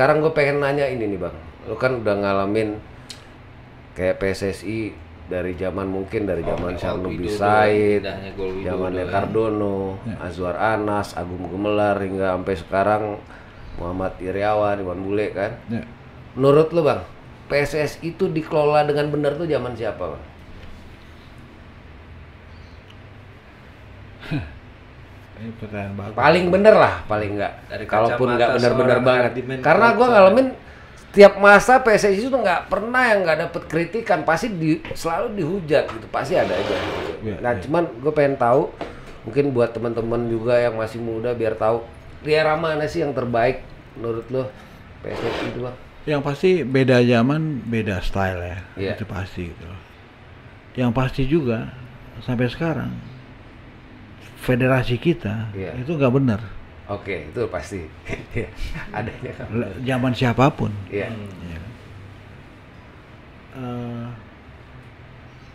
sekarang gue pengen nanya ini nih Bang. Lu kan udah ngalamin kayak PSSI dari zaman Syahnubi Said, zamannya Cardono, Azwar Anas, Agung Gumelar hingga sampai sekarang Muhammad Iriawan, Iwan Bule kan. Menurut lu Bang, PSSI itu dikelola dengan benar tuh zaman siapa Bang? Ini pertanyaan bagus. Paling bener lah, paling enggak. Kalaupun enggak benar-benar banget. Karena gua ngalamin tiap masa PSSI itu nggak pernah yang nggak dapet kritikan, pasti selalu dihujat gitu, pasti ada aja. Nah cuman gue pengen tahu, mungkin buat teman-teman juga yang masih muda biar tahu di era mana sih yang terbaik menurut lo PSSI itu Bang? Yang pasti beda zaman, beda style ya, itu pasti gitu. Yang pasti juga sampai sekarang federasi kita itu nggak benar. Oke, itu pasti. Adanya kan. Zaman siapapun.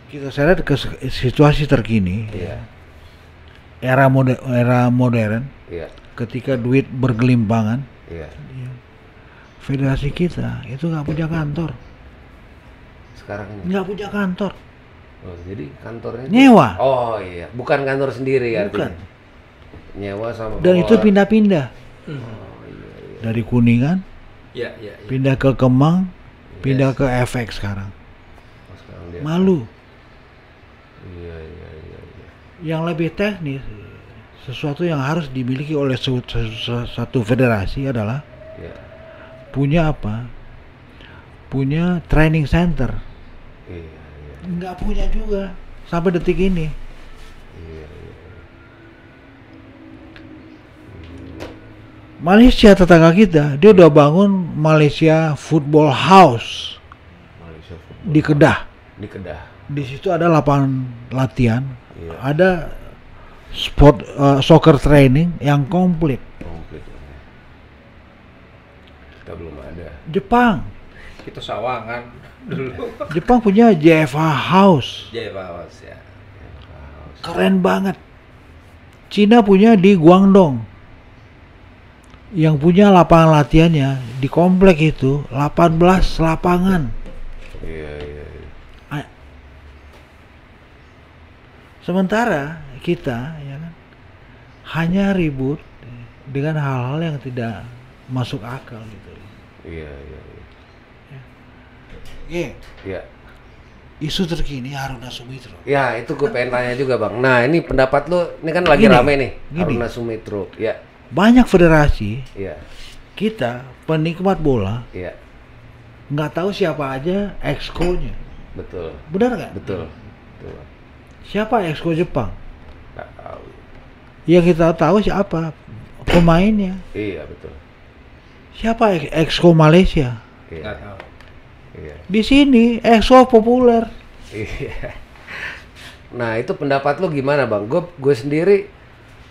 Kita lihat ke situasi terkini. Era modern. Ketika duit bergelimpangan. Federasi kita itu nggak punya kantor. Sekarang ini nggak punya kantor. Oh, jadi kantornya nyewa. Oh iya, bukan kantor sendiri ya. Bukan. Nyewa sama. Dan itu pindah-pindah. Dari Kuningan, pindah ke Kemang, pindah ke FX sekarang. Malu. Yang lebih teknis, sesuatu yang harus dimiliki oleh satu federasi adalah punya apa? Punya training center. Nggak punya juga sampai detik ini. Malaysia tetangga kita, dia udah bangun Malaysia Football House di Kedah. Di situ ada lapangan latihan, ada sport soccer training yang komplit. Kita belum ada. Jepang. Itu Sawangan dulu. Jepang punya JFA House. Keren banget. Cina punya di Guangdong. Yang punya lapangan latihannya di komplek itu 18 lapangan. Sementara kita ya kan hanya ribut dengan hal-hal yang tidak masuk akal gitu. Isu terkini Haruna Sumitra. Ya itu gue pengen tanya juga Bang. Nah ini pendapat lo, ini kan lagi rame nih Haruna Sumitra. Banyak federasi, kita penikmat bola, nggak tahu siapa aja exco-nya. Betul. Benar nggak? Betul. Siapa exco Jepang? Nggak tahu. Yang kita tahu siapa pemainnya. Iya betul. Siapa exco Malaysia? Nggak tahu. Di sini exco populer. Nah itu pendapat lo gimana Bang? Gue sendiri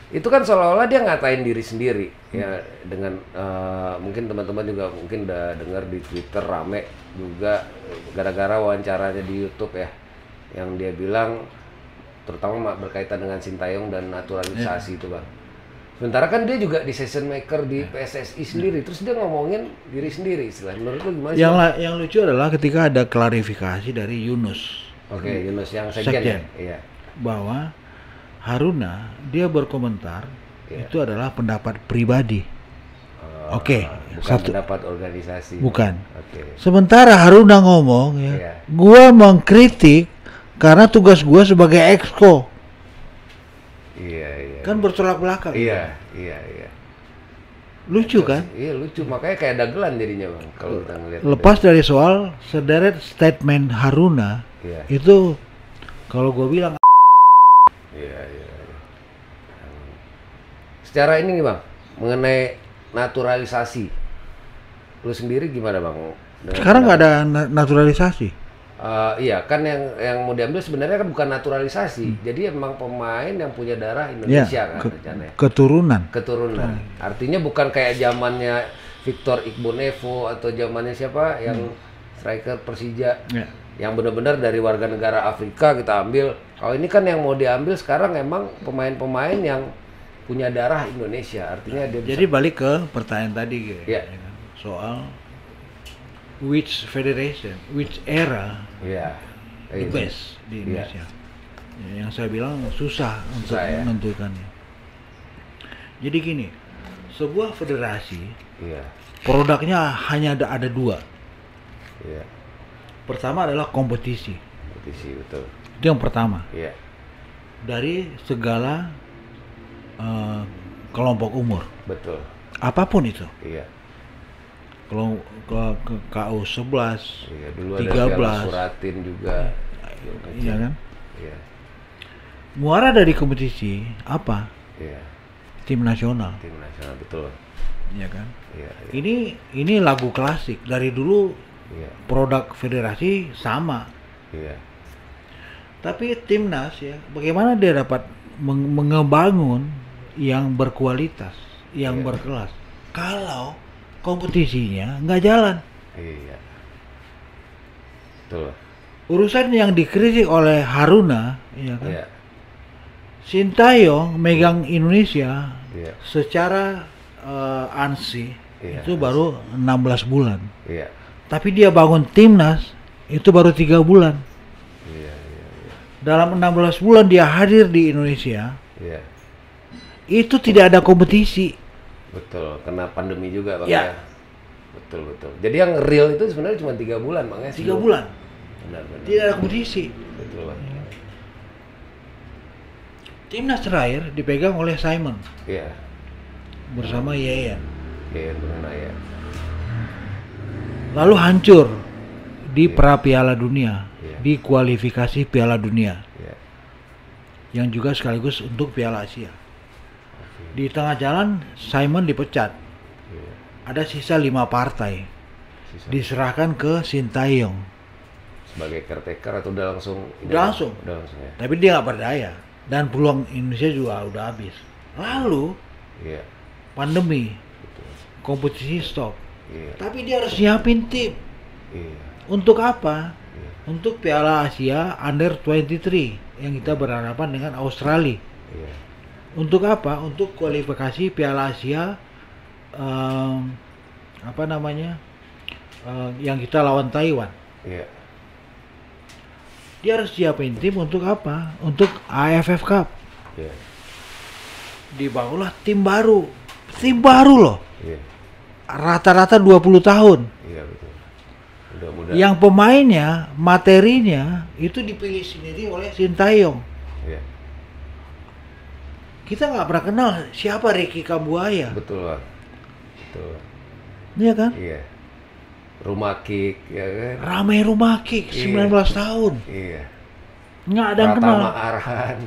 itu kan seolah-olah dia ngatain diri sendiri ya, dengan mungkin teman-teman juga mungkin udah dengar di Twitter rame juga gara-gara wawancaranya di YouTube ya, yang dia bilang terutama berkaitan dengan Sintayong dan naturalisasi itu Bang. Sementara kan dia juga di season maker di PSSI sendiri, terus dia ngomongin diri sendiri istilah. Menurut lu gimana sih? Yang lucu adalah ketika ada klarifikasi dari Yunus. Yunus yang sekjen. Bahwa Haruna dia berkomentar itu adalah pendapat pribadi. Bukan pendapat organisasi. Bukan. Sementara Haruna ngomong gua mengkritik karena tugas gua sebagai exco. Kan bertolak belakang. Lucu kan? Iya lucu, makanya kayak dagelan jadinya Bang kalau kita ngeliat. Lepas dari soal sederet statement Haruna, itu kalau gua bilang secara ini nih Bang, mengenai naturalisasi, lu sendiri gimana Bang? Sekarang nggak ada naturalisasi. Iya kan yang mau diambil sebenarnya kan bukan naturalisasi, jadi emang pemain yang punya darah Indonesia kan rencananya. Keturunan. Artinya bukan kayak zamannya Victor Iqbal atau zamannya siapa yang striker Persija, yang benar-benar dari warga negara Afrika kita ambil. Kalau ini kan yang mau diambil sekarang emang pemain-pemain yang punya darah Indonesia, artinya dia jadi balik ke pertanyaan tadi soal which federation, which era Iya. the best di Iya. Indonesia. Yang saya bilang susah untuk ya. menentukannya. Jadi gini, sebuah federasi Iya. produknya hanya ada dua. Iya. Pertama adalah kompetisi. Kompetisi betul. Itu yang pertama. Iya. Dari segala kelompok umur, Betul. apapun itu. Iya. Kalau ke KU 11, Iya, dulu ada 13. Piala Suratin juga. iya kan? Iya. Muara dari kompetisi apa? Iya. Tim nasional, Tim nasional betul. iya kan? Iya. Iya. Ini lagu klasik dari dulu, Iya. produk federasi sama. Iya. Tapi timnas ya, bagaimana dia dapat mengebangun yang berkualitas, yang Iya. berkelas? Kalau kompetisinya nggak jalan. Iya. Betul. Urusan yang dikritik oleh Haruna, ya kan? Iya. Sintayong megang Indonesia Iya. secara ANSI Iya, itu baru 16 bulan. Iya. Tapi dia bangun timnas itu baru 3 bulan. Iya. Iya. Dalam 16 bulan dia hadir di Indonesia, Iya. itu tidak ada kompetisi. Betul. Kena pandemi juga Bang Ya. ya. Betul betul. Jadi yang real itu sebenarnya cuma 3 bulan Bang ya. 3 bulan. Benar-benar. Tidak ada kompetisi. Betul Bang. Timnas terakhir dipegang oleh Simon Iya. bersama Yeyen. Iya benar ya. Lalu hancur di Iya. pra Piala Dunia, Iya. di kualifikasi Piala Dunia, Iya. yang juga sekaligus untuk Piala Asia. Di tengah jalan Simon dipecat. Iya. Ada sisa 5 partai. Sisa Diserahkan ke Sintayong. sebagai caretaker atau udah langsung? Udah langsung. Udah langsung ya. Tapi dia nggak berdaya. Dan peluang Indonesia juga udah habis. Lalu Iya. pandemi, Betul. kompetisi stop. Iya. Tapi dia harus nyiapin tim. Iya. Untuk apa? Iya. Untuk Piala Asia Under 23 yang kita berhadapan dengan Australia. Iya. Untuk apa? Untuk kualifikasi Piala Asia apa namanya? Yang kita lawan Taiwan. Iya. Dia harus siapin tim untuk apa? Untuk AFF Cup. Iya. Dibangunlah tim baru. Tim baru loh. Iya. Rata-rata 20 tahun. Iya betul. Mudah-mudahan. Yang pemainnya, materinya itu dipilih sendiri oleh Sintayong. Iya. Kita nggak pernah kenal siapa Ricky Kambuaya. Betul Bang. Betul. Iya kan? Iya. Rumah kick ya kan. Ramai rumah kick, Iya. 19 tahun. Iya. Nggak ada yang kenal. Pratama Arhan.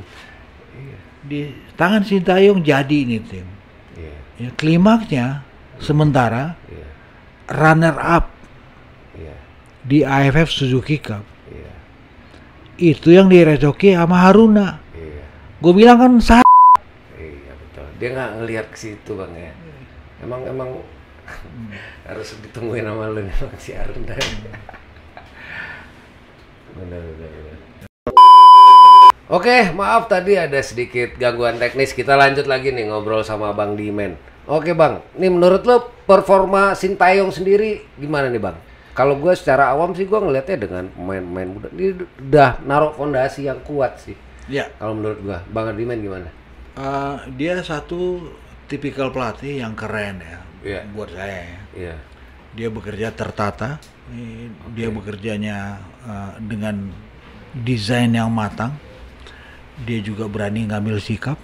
Iya. Di tangan Sintayong jadi ini tim. Iya. Ya, klimaksnya sementara Iya. runner up Iya. di AFF Suzuki Cup. Iya. Itu yang direcoki sama Haruna. Iya. Gue bilang kan Iya betul. Dia nggak ngelihat ke situ Bang ya. Emang harus ditungguin sama lu nih Bang si Arun dah. Benar. Oke, maaf tadi ada sedikit gangguan teknis. Kita lanjut lagi nih ngobrol sama Bang Dimen. Oke Bang, nih menurut lo performa Sintayong sendiri gimana nih Bang? Kalau gue secara awam sih gue ngelihatnya dengan pemain-pemain muda, dia udah naruh fondasi yang kuat sih. ya, Kalau menurut gue, Bang Dimen gimana? dia satu tipikal pelatih yang keren ya. Iya. Buat saya ya. Iya. Dia bekerja tertata, dia bekerjanya dengan desain yang matang. Dia juga berani ngambil sikap.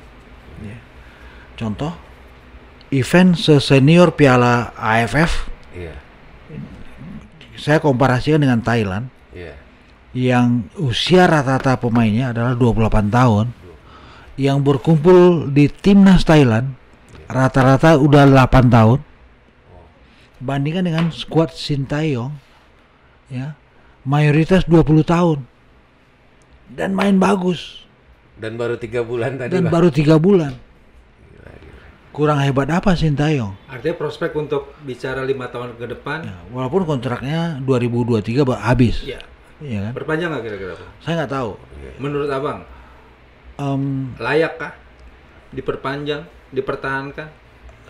Ya. Contoh, event senior Piala AFF, Iya. saya komparasikan dengan Thailand, Iya. yang usia rata-rata pemainnya adalah 28 tahun, yang berkumpul di timnas Thailand rata-rata udah 8 tahun. Bandingkan dengan skuad Sintayong, ya, mayoritas 20 tahun dan main bagus. Dan baru 3 bulan tadi Dan Bang. baru 3 bulan. Kurang hebat apa Sintayong? Artinya prospek untuk bicara 5 tahun ke depan, Ya, walaupun kontraknya 2023 habis, ya ya kan? berpanjang nggak kira-kira Pak? Saya nggak tahu. Menurut abang, Em, layakkah diperpanjang, dipertahankan?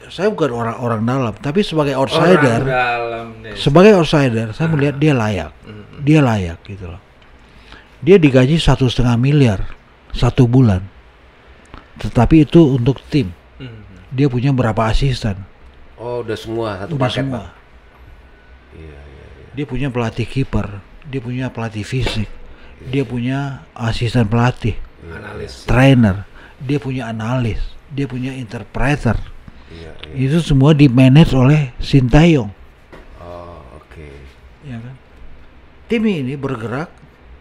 saya bukan orang dalam, tapi sebagai Orang outsider, dalam nih. saya melihat dia layak. Dia layak gitu loh. Dia digaji 1,5 miliar 1 bulan. Tetapi itu untuk tim. Dia punya berapa asisten? Oh, udah semua satu Udah paket, semua. Bang. Iya. Dia punya pelatih kiper, dia punya pelatih fisik, dia punya asisten pelatih, Analis. trainer, dia punya analis, dia punya interpreter. Iya. Itu semua di manage oleh Sintayong. Oh, oke. Ya kan? Tim ini bergerak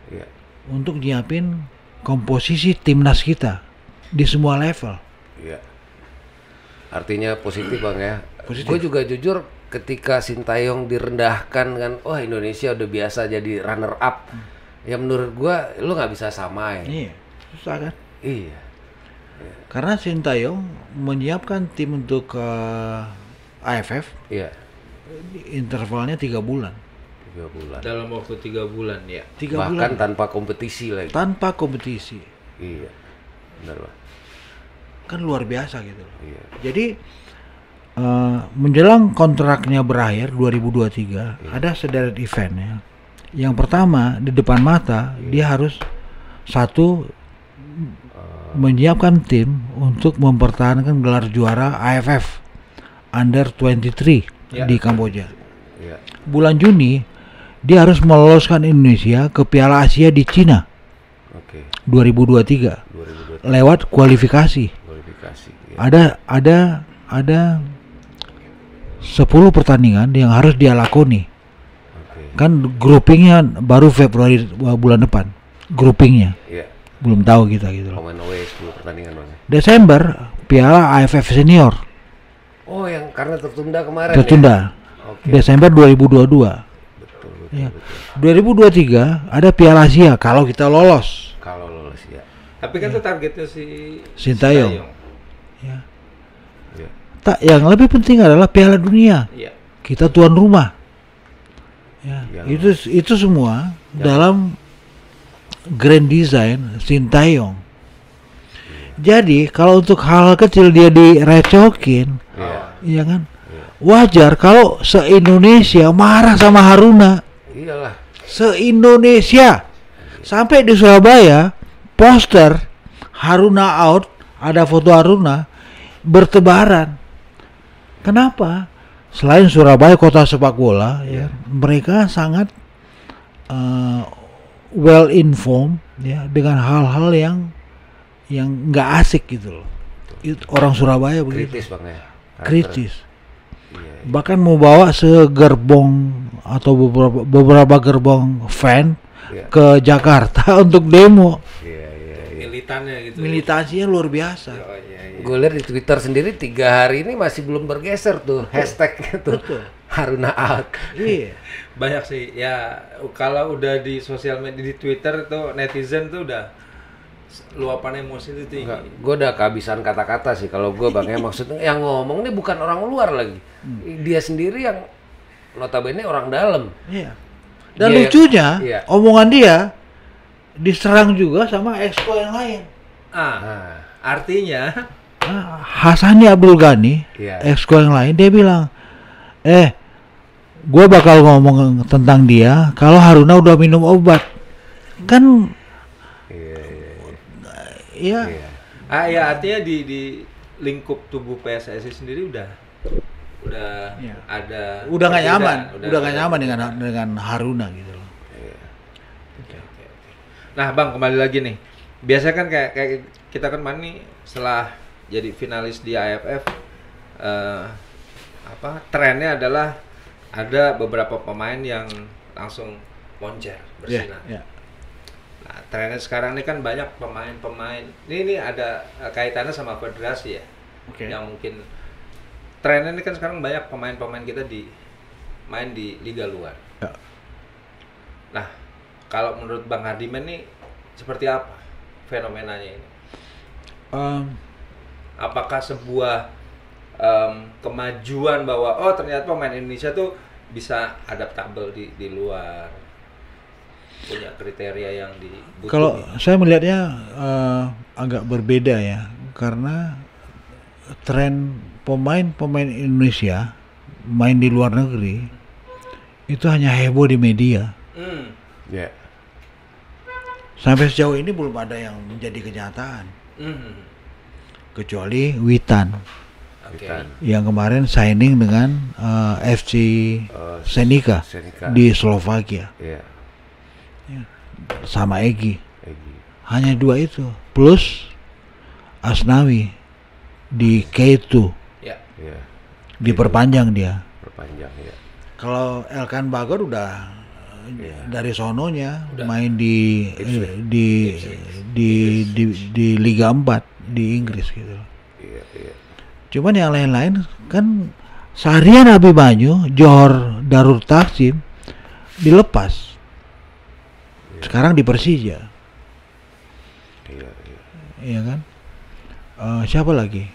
Iya. untuk nyiapin komposisi timnas kita di semua level. Iya. Artinya positif, Bang ya. Positif. Gue juga jujur ketika Sintayong direndahkan kan, wah Indonesia udah biasa jadi runner up. Ya menurut gua lu nggak bisa samain. Iya, susah kan? Iya. Karena Sintayong menyiapkan tim untuk AFF Iya. intervalnya 3 bulan. 3 bulan. Dalam waktu 3 bulan ya. 3 Bahkan bulan tanpa kompetisi lagi. tanpa kompetisi. Iya. Benar, Bang. Kan luar biasa gitu loh. Iya. Jadi menjelang kontraknya berakhir 2023 ada sederet event ya. Yang pertama di depan mata dia harus satu menyiapkan tim untuk mempertahankan gelar juara AFF Under 23 di Kamboja. Iya. Bulan Juni dia harus meloloskan Indonesia ke Piala Asia di Cina Oke. 2023 2020 lewat kualifikasi. kualifikasi. Iya. Ada 10 pertandingan yang harus dia lakoni. Oke. Kan groupingnya baru Februari bulan depan. Groupingnya Iya. belum tahu kita gitu loh. Home and away 10 pertandingan, Bang. Desember Piala AFF Senior Oh, yang karena tertunda kemarin tertunda. ya. Oke. Desember 2022. Betul. Ya. 2023 ada Piala Asia kalau kita lolos. Kalau lolos ya. Tapi kan itu targetnya si Sintayong. Ya. Iya. Yang lebih penting adalah Piala Dunia. Iya. Kita tuan rumah. Ya, Yang- itu semua dalam grand design Sintayong. Jadi kalau untuk hal kecil dia direcokin, Iya. ya kan? Wajar kalau se-Indonesia marah sama Haruna. Iyalah. Se-Indonesia. Sampai di Surabaya poster Haruna out, ada foto Haruna bertebaran. Kenapa? Selain Surabaya kota sepak bola, ya, mereka sangat well informed ya dengan hal-hal yang nggak asik gitu loh. Orang Surabaya begitu. Kritis, Bang ya. Kritis. Iya. Bahkan mau bawa segerbong atau beberapa gerbong fan Iya. ke Jakarta untuk demo. Iya. Militannya gitu. Militansinya luar biasa. Oh, iya. Gue lihat di Twitter sendiri 3 hari ini masih belum bergeser tuh hashtag itu Haruna out. Iya. Banyak sih ya, kalau udah di sosial media di Twitter tuh netizen tuh udah luapan emosi itu tinggi. Enggak, gue udah kehabisan kata-kata sih kalau gue, Bang ya. Maksudnya yang ngomong ini bukan orang luar lagi. Dia sendiri yang notabene orang dalam. Iya. Dan Dia- lucunya, iya. omongan dia diserang juga sama exco yang lain. Nah, Artinya Hasani Abdul Ghani, Iya. exco yang lain, dia bilang, gue bakal ngomong tentang dia kalau Haruna udah minum obat. Kan, ya, ya artinya di lingkup tubuh PSSI sendiri udah Iya. ada udah nggak nyaman, perbedaan, udah nggak ada nyaman perbedaan. dengan Haruna gitu loh. Nah, Bang, kembali lagi nih. Biasanya kan kayak kita kan nih setelah jadi finalis di AFF trennya adalah ada beberapa pemain yang langsung moncer bersinar. Iya. Nah, trennya sekarang ini kan banyak pemain-pemain. Ini ada kaitannya sama federasi ya. Oke. Yang mungkin trennya ini kan sekarang banyak pemain-pemain kita main di liga luar. Ya. Nah, kalau menurut Bang Hardiman nih seperti apa fenomenanya ini? Apakah sebuah kemajuan bahwa oh ternyata pemain Indonesia tuh bisa adaptabel di luar, punya kriteria yang dibutuhkan? Kalau saya melihatnya agak berbeda ya, karena tren pemain Indonesia main di luar negeri itu hanya heboh di media. Ya. Sampai sejauh ini belum ada yang menjadi kenyataan. Kecuali Witan Oke. yang kemarin signing dengan FC Senica Senica. di Slovakia Iya. sama Egy. Egy. Hanya dua itu plus Asnawi di K2 Ya. Iya. diperpanjang dia. Perpanjang ya. Kalau Elkan Bagor udah Iya. dari sononya main di di Liga 4 di Inggris gitu loh. Iya, iya. Cuman yang lain-lain kan Sahrian Abimanyu, Johor Darul Taksim dilepas. Sekarang di Persija. Iya, iya. Iya kan? Siapa lagi?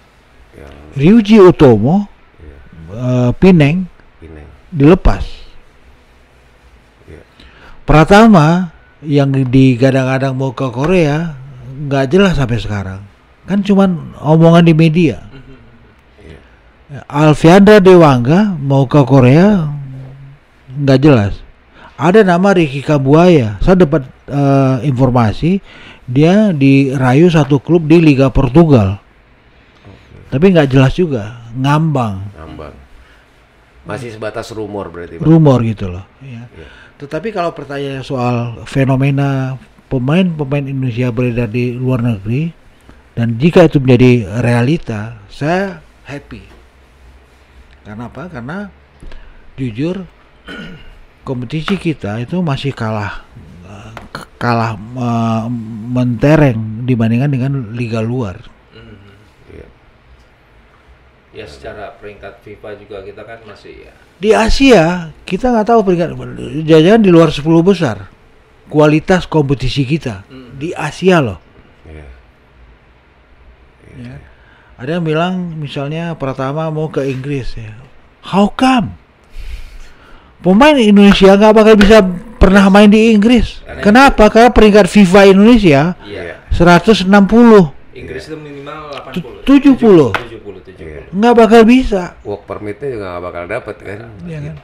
Yang Ryuji Utomo, Pineng Pineng. dilepas. Iya. Pratama yang digadang-gadang mau ke Korea nggak jelas sampai sekarang. Kan cuman omongan di media. Iya. Alfiandra Dewangga mau ke Korea nggak jelas. Ada nama Ricky Kambuaya. Saya dapat informasi dia dirayu satu klub di Liga Portugal. Tapi nggak jelas juga, ngambang. Ngambang. Masih sebatas rumor berarti, Bang. Rumor gitu loh. Ya. Iya. Tetapi kalau pertanyaan soal fenomena pemain Indonesia beredar di luar negeri dan jika itu menjadi realita, saya happy. Karena apa? Karena jujur kompetisi kita itu masih kalah mentereng dibandingkan dengan liga luar. Iya. Ya secara peringkat FIFA juga kita kan masih ya. Di Asia kita nggak tahu peringkat, jangan di luar 10 besar kualitas kompetisi kita di Asia loh. Iya. Ya. Ada yang bilang misalnya Pratama mau ke Inggris ya. How come? Pemain Indonesia nggak bakal bisa pernah main di Inggris. Kenapa? Karena peringkat FIFA Indonesia Iya. 160, Inggris itu minimal 80. 70. 70. Nggak bakal bisa. Work permit-nya juga nggak bakal dapet kan? Iya kan?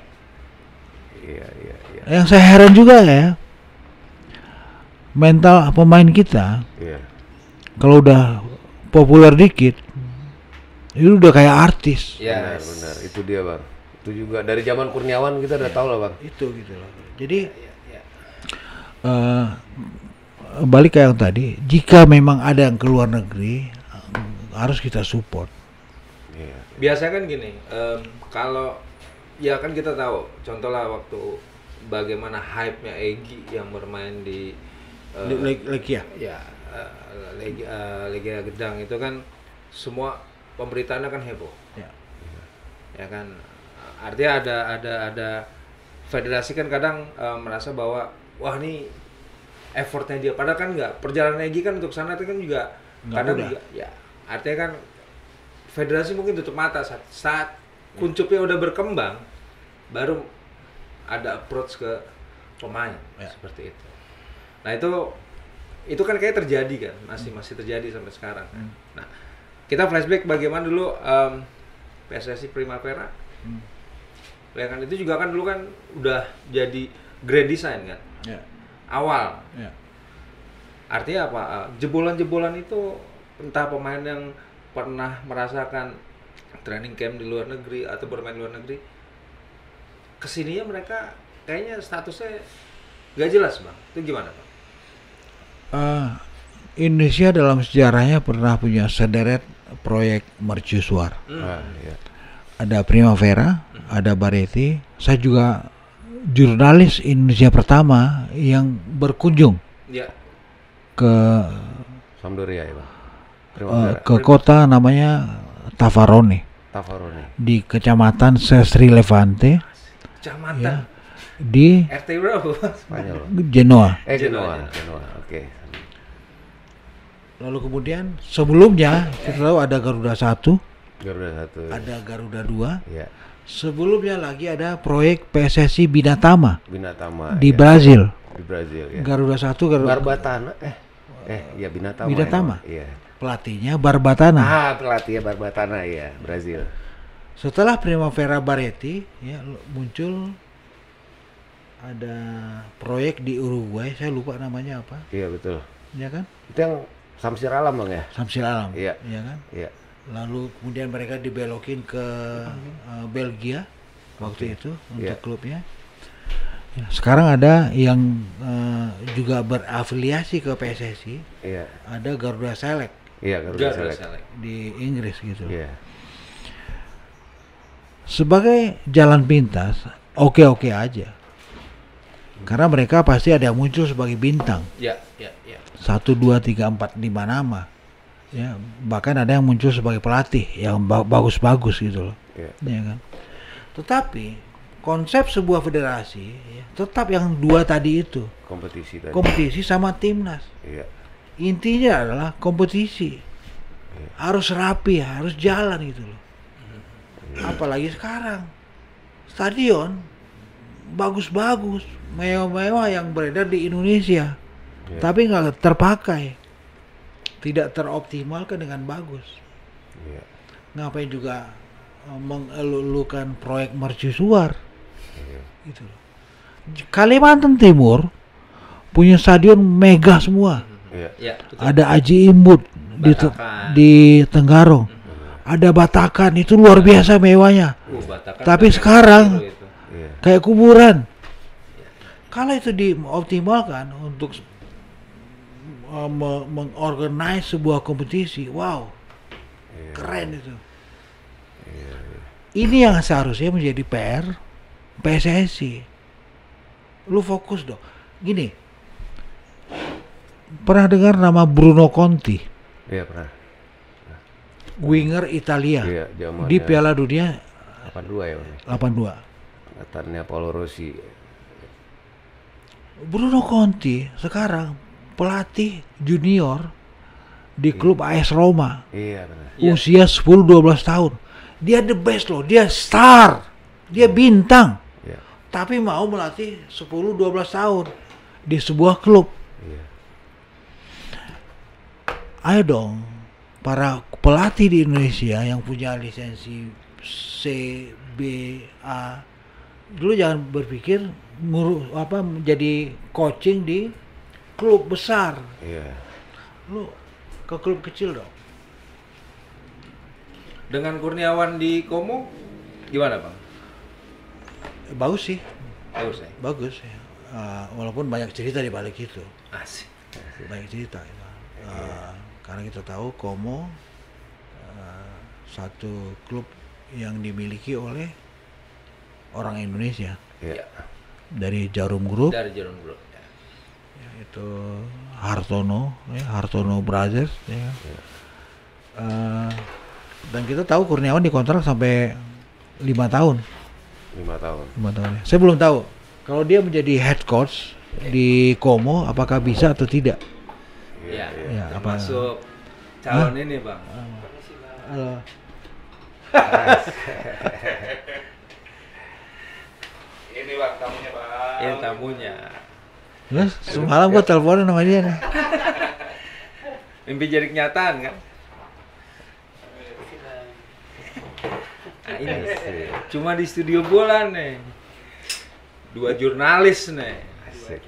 Iya, iya, iya. Yang saya heran juga ya, mental pemain kita Iya. kalau udah populer dikit itu udah kayak artis. Benar, benar. Itu dia, Bang. Itu juga dari zaman Kurniawan kita udah tahu lah, Bang. Itu gitu loh. Jadi balik ke yang tadi, jika memang ada yang keluar negeri harus kita support. Iya. Biasa kan gini, kalau ya kan kita tahu, contoh lah waktu bagaimana hype-nya Egy yang bermain di Legia. ya Liga Gedang itu kan semua pemberitaannya kan heboh. Ya. Ya kan, artinya ada federasi kan kadang merasa bahwa wah ini effortnya dia, padahal kan enggak, perjalanan Egy kan untuk sana itu kan juga Nggak kadang mudah. juga ya artinya kan federasi mungkin tutup mata saat kuncupnya udah berkembang baru ada approach ke pemain seperti itu. Nah itu kan kayak terjadi kan, masih terjadi sampai sekarang kan. Nah kita flashback bagaimana dulu PSSI Primavera. Ya kan itu juga kan dulu kan udah jadi grand design kan. Ya. Awal. Ya. Artinya apa? Jebolan-jebolan itu entah pemain yang pernah merasakan training camp di luar negeri atau bermain di luar negeri, kesininya mereka kayaknya statusnya gak jelas, Bang. Itu gimana, Bang? Indonesia dalam sejarahnya pernah punya sederet proyek mercusuar. Ah, iya. Ada Primavera, ada Bareti. Saya juga jurnalis Indonesia pertama yang berkunjung Ya. ke Sampdoria ya, Bang. Primavera. ke kota namanya Tavarone Tavarone. di Kecamatan Sestri Levante Kecamatan. ya, di RT berapa, Bang? Spanyol. Genoa. Genoa. Genoa. Genoa. Oke. Lalu kemudian sebelumnya kita tahu ada Garuda 1, Garuda 1. ada Garuda 2. Iya. Sebelumnya lagi ada proyek PSSI Binatama Binatama. di ya. Brazil. Di Brazil ya. Garuda 1, Garuda Barbatana. Iya Binatama. Binatama. emang. Iya. pelatihnya Barbatana. Pelatihnya Barbatana ya, Brazil. Setelah Primavera Barretti ya muncul ada proyek di Uruguay, saya lupa namanya apa. Iya betul. Ya kan? Itu yang Samsir Alam Bang ya? Samsil Alam. Iya. Ya kan? Iya. Lalu kemudian mereka dibelokin ke Belgia waktu itu untuk Iya. klubnya. Ya, sekarang ada yang juga berafiliasi ke PSSI. Iya. Ada Garuda Select Iya, Garuda Garuda Select. Select. di Inggris gitu. Iya. Sebagai jalan pintas, oke-oke aja. Karena mereka pasti ada yang muncul sebagai bintang. Ya. 1, 2, 3, 4, 5 nama. Ya, bahkan ada yang muncul sebagai pelatih yang bagus-bagus gitu loh. Iya. Ya kan? Tetapi konsep sebuah federasi ya, tetap yang dua tadi itu, Kompetisi tadi. kompetisi sama timnas. Iya. Intinya adalah kompetisi. Harus rapi, harus jalan gitu loh. Apalagi sekarang stadion bagus-bagus, mewah-mewah yang beredar di Indonesia, tapi nggak terpakai, tidak teroptimalkan dengan bagus. Iya. Ngapain juga mengeluh-elukan proyek mercusuar, gitu loh. Kalimantan Timur punya stadion mega semua. Iya. Ya, betul. Ada Aji Imbut Batakan. di Tenggarong. Ada Batakan, itu luar biasa mewahnya. Batakan Tapi udah sekarang biru itu. Iya. kayak kuburan. Kalau itu dioptimalkan untuk mengorganize sebuah kompetisi, wow, keren itu. Ini yang seharusnya menjadi PR PSSI. Lu fokus dong. Gini, pernah dengar nama Bruno Conti, Iya pernah. winger Italia Iya, zamannya di Piala Dunia 82 ya Bang. 82. Angkatannya Paolo Rossi. Bruno Conti sekarang pelatih junior di klub AS Roma. Iya benar. Iya. Usia 10-12 tahun. Dia the best loh, dia star. Dia bintang. Iya. Tapi mau melatih 10-12 tahun di sebuah klub. Iya. Ayo dong para pelatih di Indonesia yang punya lisensi C, B, A, dulu jangan berpikir menjadi coaching di klub besar. Iya. Lu ke klub kecil dong. Dengan Kurniawan di Como gimana, Bang? Bagus sih, Bagus ya? bagus ya. Walaupun banyak cerita di balik itu, Asik. banyak cerita. Karena kita tahu Como satu klub yang dimiliki oleh orang Indonesia Iya. dari Jarum Group, Dari Jarum Group. Ya. itu Hartono, ya, Hartono Brothers. Ya. Dan kita tahu Kurniawan dikontrak sampai 5 tahun. 5 tahun. 5 tahun. Ya. Saya belum tahu kalau dia menjadi head coach di Como apakah bisa atau tidak. Iya. Ya, apa? Masuk calon ini, Bang. Halo. Ini Bang tamunya, Bang. Ini tamunya. Terus semalam gua teleponan sama dia nih. Mimpi jadi kenyataan kan? Nah, ini cuma di studio bola nih. 2 jurnalis nih. Asik.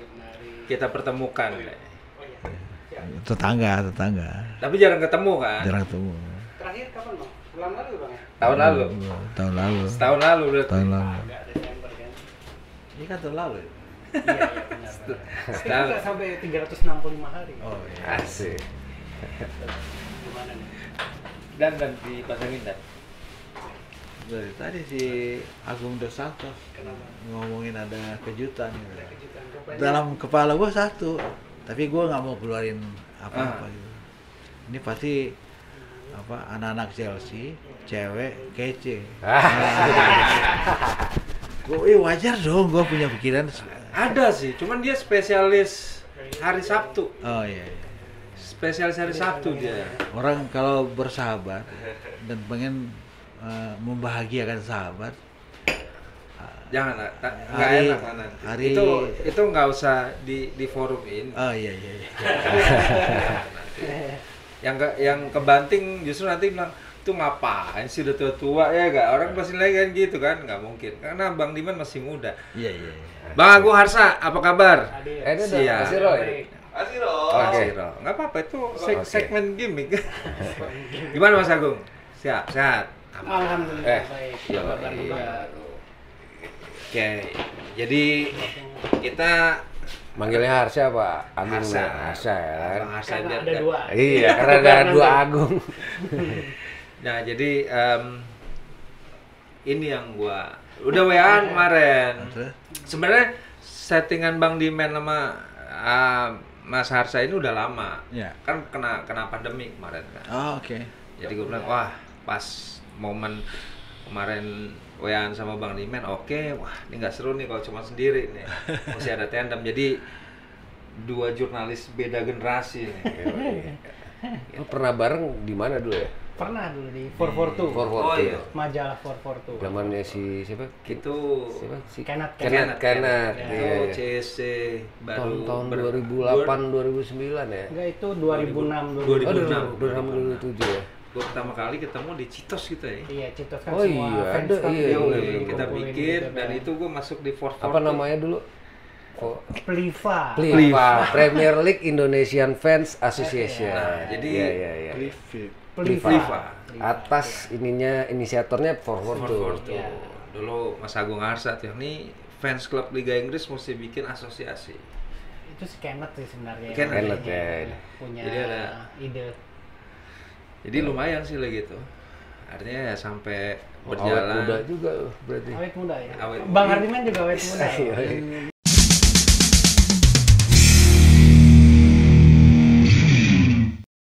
Kita pertemukan nih. Tetangga. Tapi jarang ketemu kan? Jarang ketemu. Terakhir kapan Bang? Bulan lalu Bang ya? Tahun lalu. Tahun lalu. Setahun lalu berarti. Tahun lalu. Desember kan? Ini kan tahun lalu. Iya benar. Tapi Setahun. nggak sampai 365 hari. Oh iya. Asik. Gimana nih? Dan dipasangin dan. Dari tadi si Agung Dos Santos ngomongin ada kejutan. Kejutan rupanya. Dalam kepala gua satu, tapi gua nggak mau keluarin apa-apa gitu. Ini pasti apa anak-anak Chelsea, cewek kece. Gue wajar dong, gue punya pikiran. Ada sih, cuman dia spesialis hari Sabtu. Oh iya. Spesialis hari Sabtu dia. Orang kalau bersahabat dan pengen membahagiakan sahabat, Jangan, nggak Hari- enak lah nanti. hari- Itu nggak usah di forum ini. oh iya. yang kebanting justru nanti bilang itu ngapain sih udah tua-tua ya gak? Orang pasti lagi kan gitu kan, nggak mungkin karena Bang Diman masih muda. Iya. Bang Agung Harsa, apa kabar? Hadir. Ini udah Siap. kasih Roy. Baik. Oke. Nggak apa-apa itu Oke. segmen gimmick. Gimana Mas Agung? Siap, sehat. Alhamdulillah baik. iya. Kabar juga. Oke, jadi kita Manggilnya Harsha apa? Agung Harsa. Harsha ya kan? Bang Harsa Karena biar- ada dua. Iya, karena ada dua Agung. Nah, jadi ini yang gua udah WA kemarin. Sebenarnya settingan Bang Diman sama Mas Harsa ini udah lama. Iya. Kan kena pandemi kemarin kan. Oh, oke. Jadi gue bilang, wah pas momen kemarin WA sama Bang Diman, oke, wah ini nggak seru nih kalau cuma sendiri nih, masih ada tandem. Jadi dua jurnalis beda generasi nih. Lu pernah bareng di mana dulu ya? Pernah dulu di 442. 442. Oh iya. Majalah 442. Zamannya si siapa? Itu Siapa? Si Kenat. Kenat. Ya. Iya. itu CSC baru Tahun ber- 2008 2009 ya? Enggak, itu 2006 2006. 2006 2007 ya. Gue pertama kali ketemu di Citos gitu ya. Iya, Citos kan Oh semua iya, fans ada, club iya, di- Yoi, bener-bener. kita dikumpulin bikin gitu dan kan. itu gue masuk di 442. Apa namanya dulu? Oh, Pliva. Pliva, Premier League Indonesian Fans Association. Nah, jadi Iya, iya, iya. Pliva. Atas ininya inisiatornya 442. Iya. Dulu Mas Agung Harsa tuh, ini fans klub Liga Inggris mesti bikin asosiasi. Itu si Kenneth sih sebenarnya. Kenneth, ya. Punya Jadi ada- ide. Jadi lumayan sih lagi itu. Artinya ya sampai Awet berjalan. muda juga loh berarti. Awet muda ya. Awet Bang muda. Hardiman juga awet muda. Iya, ya. iya.